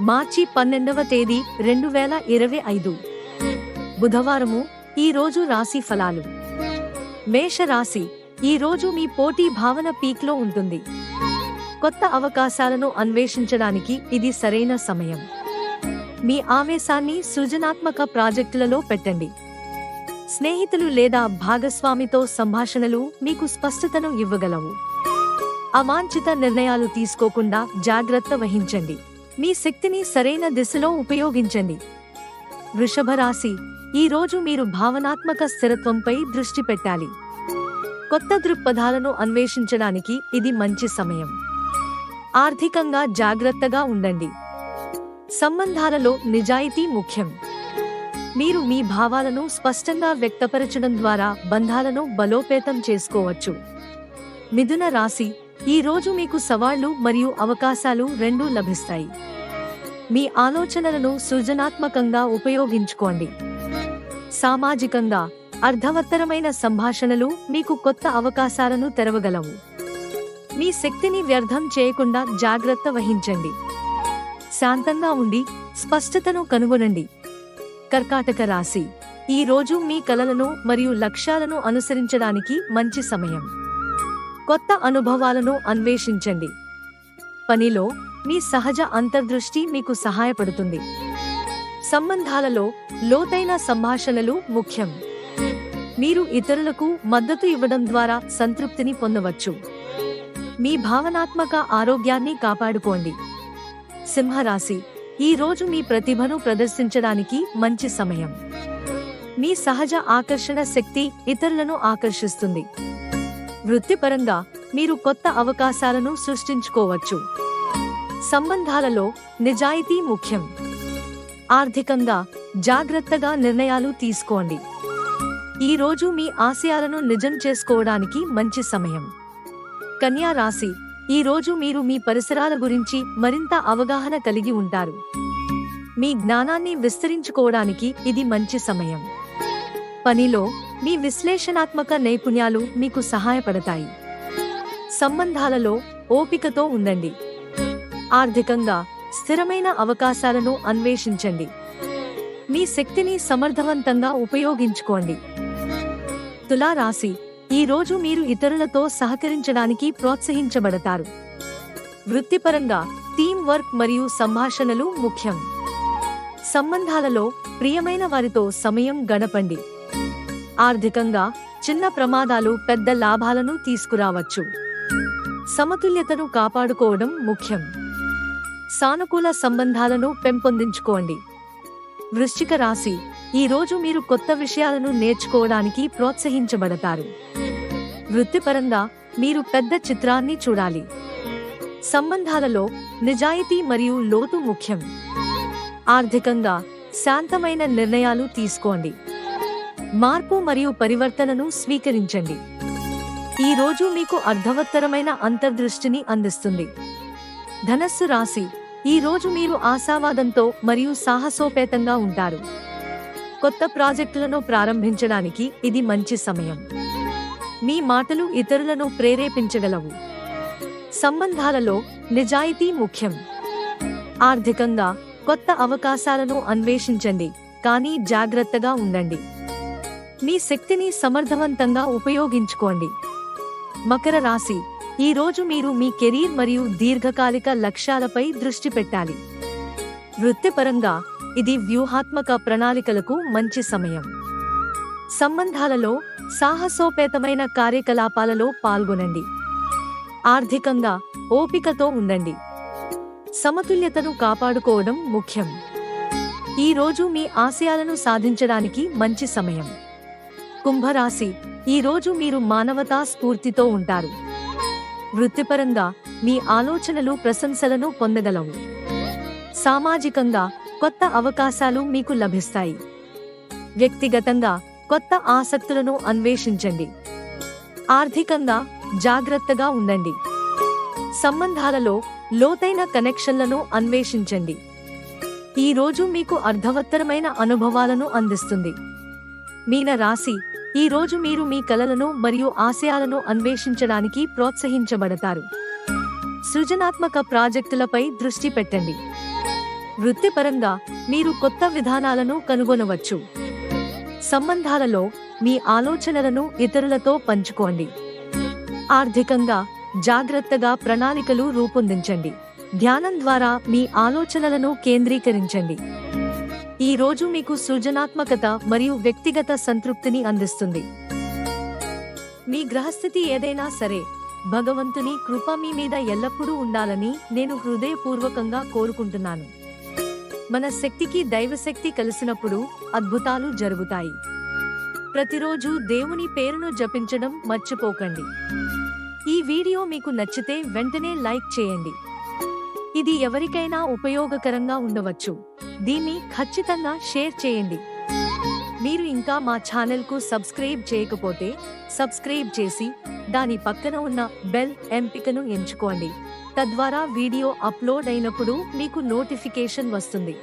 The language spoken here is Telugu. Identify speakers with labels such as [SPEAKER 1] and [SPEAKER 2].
[SPEAKER 1] మార్చి 12వ తేదీ 2025 బుధవారము. ఈ రోజు రాశి ఫలాలు. మేష రాశి. ఈ రోజు మీ పోటీ భావన పీక్లో ఉంటుంది. కొత్త అవకాశాలను అన్వేషించడానికి ఇది సరైన సమయం. మీ ఆవేశాన్ని సృజనాత్మక ప్రాజెక్టులలో పెట్టండి. స్నేహితులు లేదా భాగస్వామితో సంభాషణలు మీకు స్పష్టతను ఇవ్వగలవు. అవాంఛిత నిర్ణయాలు తీసుకోకుండా జాగ్రత్త వహించండి. మీ శక్తిని సరైన దిశలో ఉపయోగించండి. వృషభ రాశి. ఈ రోజు మీరు భావనాత్మక స్థిరత్వంపై దృష్టి పెట్టాలి. కొత్త దృక్పథాలను అన్వేషించడానికి ఇది మంచి సమయం. ఆర్థికంగా జాగ్రత్తగా ఉండండి. సంబంధాలలో నిజాయితీ ముఖ్యం. మీరు మీ భావాలను స్పష్టంగా వ్యక్తపరచడం ద్వారా బంధాలను బలోపేతం చేసుకోవచ్చు. మిథున రాశి. ఈ రోజు మీకు సవాళ్లు మరియు అవకాశాలు రెండూ లభిస్తాయి. మీ ఆలోచనలను సృజనాత్మకంగా ఉపయోగించుకోండి. సామాజికంగా అర్థవత్తరమైన సంభాషణలు మీకు కొత్త అవకాశాలను తెరవగలవు. మీ శక్తిని వ్యర్థం చేయకుండా జాగ్రత్త వహించండి. శాంతంగా ఉండి స్పష్టతను కనుగొనండి. కర్కాటక రాశి. ఈ రోజు మీ కలలను మరియు లక్ష్యాలను అనుసరించడానికి మంచి సమయం. కొత్త అనుభవాలను అన్వేషించండి. పనిలో మీ సహజ అంతర్దృష్టి మీకు సహాయపడుతుంది. సంబంధాలలో లోతైన సంభాషణలు ముఖ్యం. మీరు ఇతరులకు మద్దతు ఇవ్వడం ద్వారా సంతృప్తిని పొందవచ్చు. మీ భావనాత్మక ఆరోగ్యాన్ని కాపాడుకోండి. సింహరాశి. ఈ రోజు మీ ప్రతిభను ప్రదర్శించడానికి మంచి సమయం. మీ సహజ ఆకర్షణ శక్తి ఇతరులను ఆకర్షిస్తుంది. వృత్తిపరంగా మీరు కొత్త అవకాశాలను సృష్టించుకోవచ్చు. సంబంధాలలో నిజాయితీ ముఖ్యం. ఆర్థికంగా జాగ్రత్తగా నిర్ణయాలు తీసుకోండి. ఈ రోజు మీ ఆశయాలను నిజం చేసుకోవడానికి మంచి సమయం. కన్యా రాశి. ఈ రోజు మీరు మీ పరిసరాల గురించి మరింత అవగాహన కలిగి ఉంటారు. మీ జ్ఞానాన్ని విస్తరించుకోవడానికి ఇది మంచి సమయం. పనిలో మీ విశ్లేషణాత్మక నైపుణ్యాలు మీకు సహాయపడతాయి. సంబంధాలలో ఓపికతో ఉండండి. ఆర్థికంగా స్థిరమైన అవకాశాలను అన్వేషించండి. మీ శక్తిని సమర్థవంతంగా ఉపయోగించుకోండి. తులా రాశి. ఈ రోజు మీరు ఇతరులతో సహకరించడానికి ప్రోత్సహించబడతారు. వృత్తిపరంగా టీం వర్క్ మరియు సంభాషణలు ముఖ్యం. సంబంధాలలో ప్రియమైన వారితో సమయం గడపండి. ఆర్థికంగా చిన్న ప్రమాదాలు పెద్ద లాభాలను తీసుకురావచ్చు. సమతుల్యతను కాపాడుకోవడం ముఖ్యం. సానుకూల సంబంధాలను పెంపొందించుకోండి. వృశ్చిక రాశి. ఈ రోజు మీరు కొత్త విషయాలను నేర్చుకోవడానికి ప్రోత్సహించబడతారు. వృత్తిపరంగా మీరు పెద్ద చిత్రాన్ని చూడాలి. సంబంధాలలో నిజాయితీ మరియు లోతు ముఖ్యం. ఆర్థికంగా శాంతమైన నిర్ణయాలు తీసుకోండి. మార్పు మరియు పరివర్తనను స్వీకరించండి. ఈ రోజు మీకు అర్థవత్తరమైన అంతర్దృష్టిని అందిస్తుంది. ధనస్సు రాశి. ఈ రోజు మీరు ఆశావాదంతో మరియు సాహసోపేతంగా ఉంటారు. కొత్త ప్రాజెక్టులను ప్రారంభించడానికి ఇది మంచి సమయం. మీ మాటలు ఇతరులను ప్రేరేపించగలవు. సంబంధాలలో నిజాయితీ ముఖ్యం. ఆర్థికంగా కొత్త అవకాశాలను అన్వేషించండి, కానీ జాగ్రత్తగా ఉండండి. మీ శక్తిని సమర్థవంతంగా ఉపయోగించుకోండి. మకర రాశి. ఈ రోజు మీరు మీ కెరీర్ మరియు దీర్ఘకాలిక లక్ష్యాలపై దృష్టి పెట్టాలి. వృత్తిపరంగా ఇది వ్యూహాత్మక ప్రణాళికలకు మంచి సమయం. సంబంధాలలో సాహసోపేతమైన కార్యకలాపాలలో పాల్గొనండి. ఆర్థికంగా ఓపికతో ఉండండి. సమతుల్యతను కాపాడుకోవడం ముఖ్యం. ఈ రోజు మీ ఆశయాలను సాధించడానికి మంచి సమయం. కుంభరాశి. ఈ రోజు మీరు మానవతా స్ఫూర్తితో ఉంటారు. వృత్తిపరంగా మీ ఆలోచనలు ప్రశంసలను పొందగలవు. సామాజికంగా కొత్త అవకాశాలు మీకు లభిస్తాయి. వ్యక్తిగతంగా కొత్త ఆసక్తులను అన్వేషించండి. ఆర్థికంగా జాగ్రత్తగా ఉండండి. సంబంధాలలో లోతైన కనెక్షన్లను అన్వేషించండి. ఈ రోజు మీకు అర్థవత్తరమైన అనుభవాలను అందిస్తుంది. మీన రాశి. ఈ రోజు మీరు మీ కలలను మరియు ఆశయాలను అన్వేషించడానికి ప్రోత్సహించబడతారు. సృజనాత్మక ప్రాజెక్టులపై దృష్టి పెట్టండి. వృత్తిపరంగా మీరు కొత్త విధానాలను కనుగొనవచ్చు. సంబంధాలలో మీ ఆలోచనలను ఇతరులతో పంచుకోండి. ఆర్థికంగా జాగ్రత్తగా ప్రణాళికలు రూపొందించండి. ధ్యానం ద్వారా మీ ఆలోచనలను కేంద్రీకరించండి. ఈ రోజు మీకు సృజనాత్మకత మరియు వ్యక్తిగత సంతృప్తిని అందిస్తుంది. మీ గ్రహస్థితి ఏదైనా సరే, భగవంతుని కృప మీ మీద ఎల్లప్పుడూ ఉండాలని నేను హృదయపూర్వకంగా కోరుకుంటున్నాను. మన శక్తికి దైవశక్తి కలిసినప్పుడు అద్భుతాలు జరుగుతాయి. ప్రతిరోజు దేవుని పేరును జపించడం మర్చిపోకండి. ఈ వీడియో మీకు నచ్చితే వెంటనే లైక్ చేయండి. ఇది ఎవరికైనా ఉపయోగకరంగా ఉండవచ్చు. దీన్ని ఖచ్చితంగా షేర్ చేయండి. మీరు ఇంకా మా ఛానల్కు సబ్స్క్రైబ్ చేయకపోతే సబ్స్క్రైబ్ చేసి దాని పక్కన ఉన్న బెల్ ఎంపికను ఎంచుకోండి. తద్వారా వీడియో అప్లోడ్ అయినప్పుడు మీకు నోటిఫికేషన్ వస్తుంది.